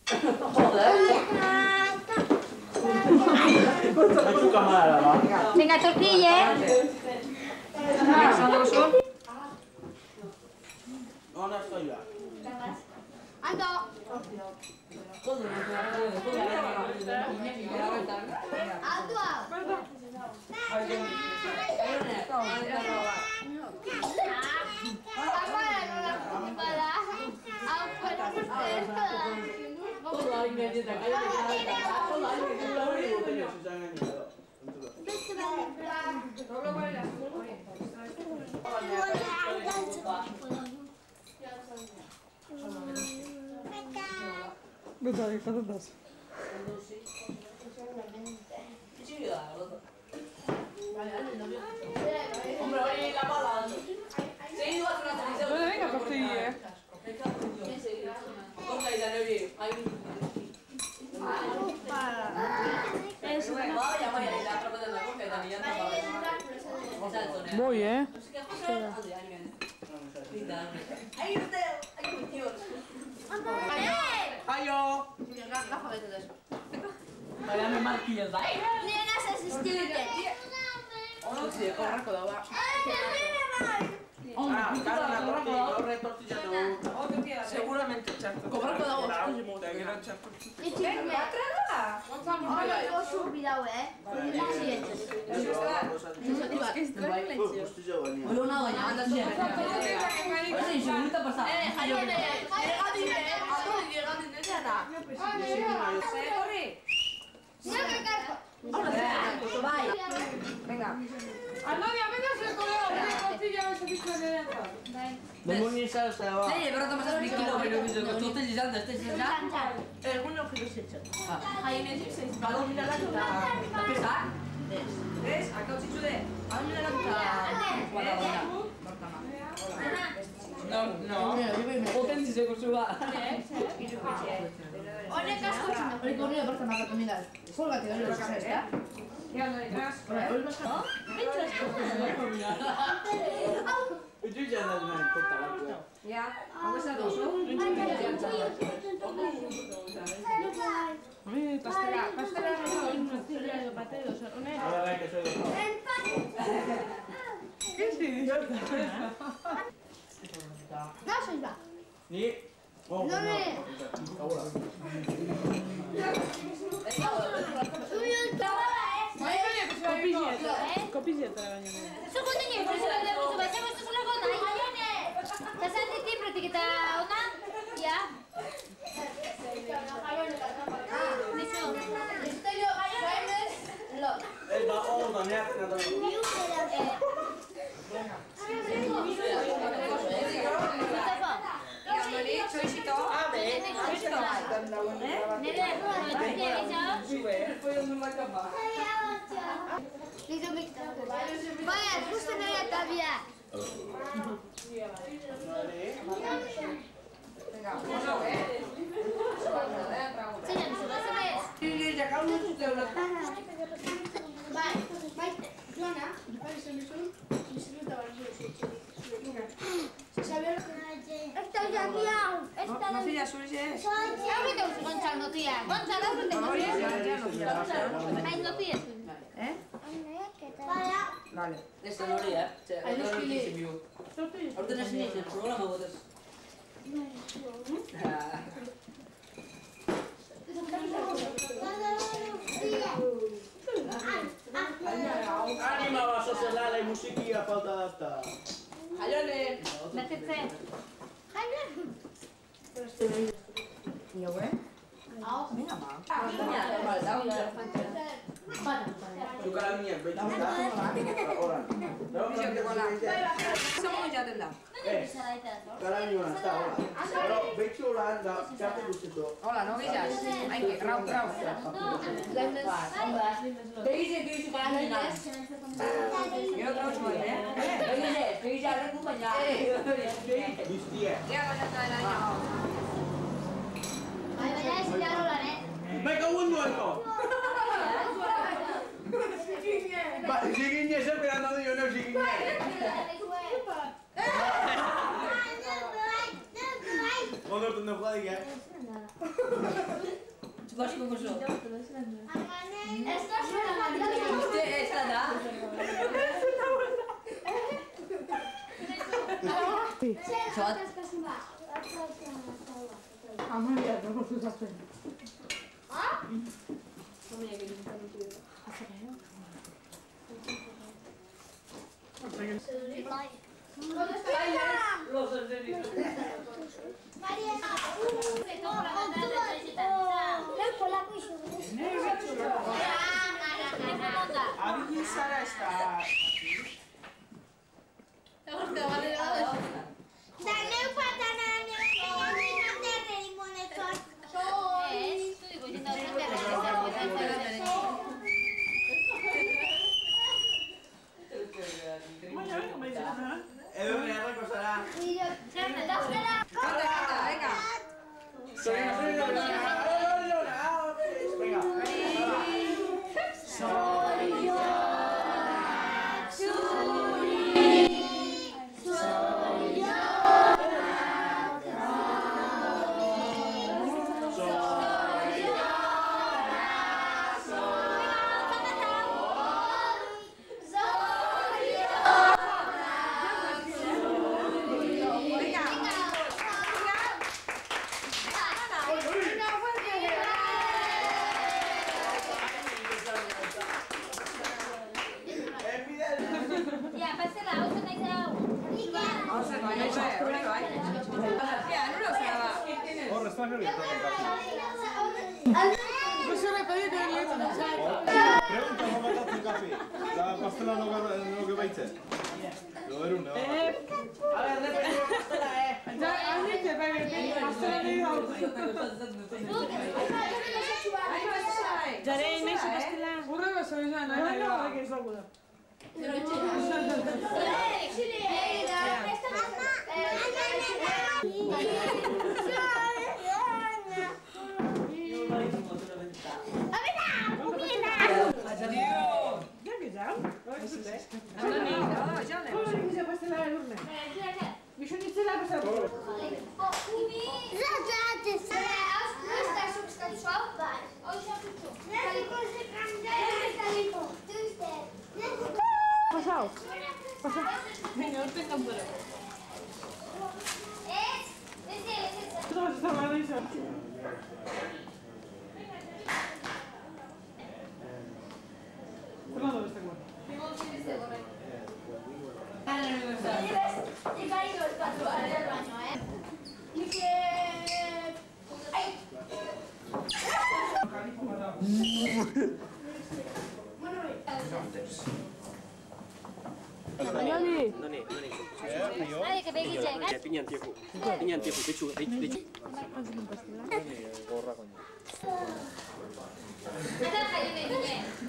Joder. Me chuca mala, va. Venga, tortilla. No estoy ya. Ando. Dai, fate adesso. Hombre, oye, la pala. Sí, vas a una televisión. Non venga tortille. Corta y dale bien. Voi, eh? Aio! Dame marquillas, dai. Nenas asistente. Sì, corracco da là. Ah, cara tortilla no. Sicuramente certo. Corracco da là, scusi molto. Che non c'è tortilla. E ci ho subito, Questi giovani. Volevo una voglia, anda insieme. Ma sei sicurita per stare? Vai. Venga. Allora, vedi se con tortilla si dice dai. Non mi sa se va. Sì, però ti sei spicchino per il video, con tutti gli altri stessi già. Uno che lo stesso. Hai ne ci sei sbagliato mi dalla giù. Ma che sa? Des, a cosa ci chiude? A me la guarda. No. Potenzi se così va. Ogni casco ci mette. Ricordo perché mi ha fatto mirare. Colgati la loro cesta. Che hanno i casco. E giù c'è andato in tutta Ja, ma questa addosso? Pastela non si riesce a battere, non è. Allora che sono. Che si dice? Lascia già. Ni. Oh, Non è. Ora. Copizietta la bagna. Secondo me, per sulla facciamo questo sulla gonna. Ta senti ti pratica ona? Ya. E da onda ne ha da. Vai, questo non è da via. Vai, Joana, fai soluzione. Mi saluta Esta ya via. Esta Ma figlia solo se è. Ahorita usted Gonzalo tía. Gonzalo ahorita. Ay, no tía. Vale. Adesso non lì, cioè, allora non dice più. Ordine a sinistra, il programma vuole adesso. Anima va a la musichia falta da sta. Allora, Mettete. io vuoi? Mia mamma. Vale, da un Giocare la mia, beh, ora. siamo già là. Cara mia sta ora. Però vecchio Olanda, capo questo. Ora, non vedi? Anche bravo. Che parla di io trovo ci vuole, perché già le accompagnare. Bistie. Ma che vuoi noi qua? Ma Gigigné sempre andando io, non Gigigné. Quando tu non fai che? Basko gozo. Ez da zure Uste ez da. Zoat. Amalia, dago zuzatzen. Abili zara ez da... Edo beharreko zara. Kanta, venga. Pregunta, ¿cómo mandaste el café? La pastela no que baitze. Lo berun, ¿no? A ver, repetio pastela, Anitze, pastela nahi hau. Jare inaiz pastela. Gurra gozo izan, nahi horrek ez dago da. Nadie que pegue llega. Piñan tiempo, de hecho. Ada kayu ini.